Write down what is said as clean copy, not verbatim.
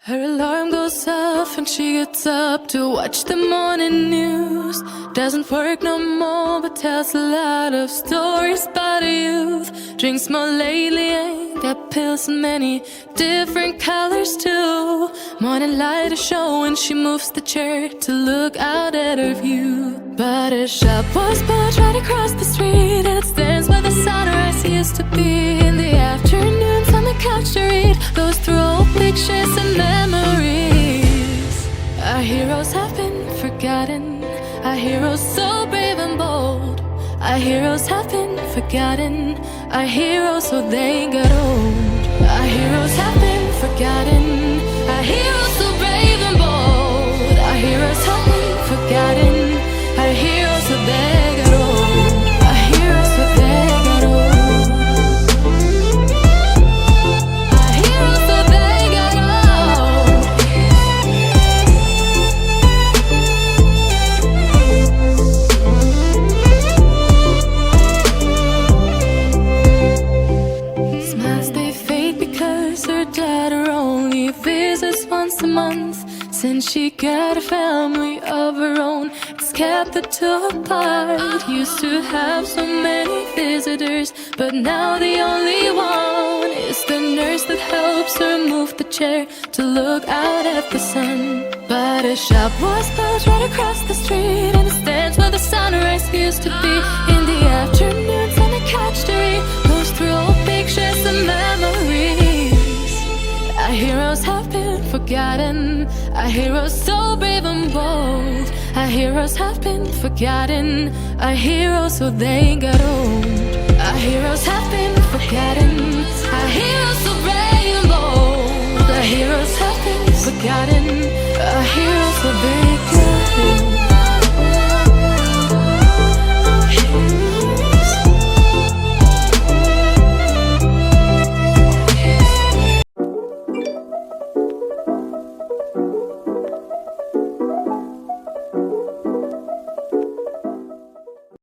Her alarm goes off and she gets up to watch the morning news. Doesn't work no more but tells a lot of stories about her youth. Drinks more lately, ain't got pills in many different colors too. Morning light is showing, she moves the chair to look out at her view. But her shop was built right across the street, and it stands where the sunrise used to be. In the afternoons on the couch to read, goes through old pictures and memories. Our heroes have been forgotten, our heroes so brave and bold. Our heroes have been forgotten, our heroes so they got old. Our heroes have been forgotten, our heroes so brave and bold. Our heroes have been forgotten, our heroes so they got old. Our heroes so they got old. Our heroes so they got old. Smiles they fade because her dad only visits once a month. Since she got a family of her own, it's kept the two apart. Used to have so many visitors, but now the only one is the nurse that helps her move the chair to look out at the sun. But her shop was built right across the street, and it stands where the sunrise used to be. In the afternoons on the couch to read, goes through old pictures and memories. Our heroes have been forgotten, our heroes so brave and bold. Our heroes have been forgotten, our heroes so they got old. Our heroes have been forgotten, our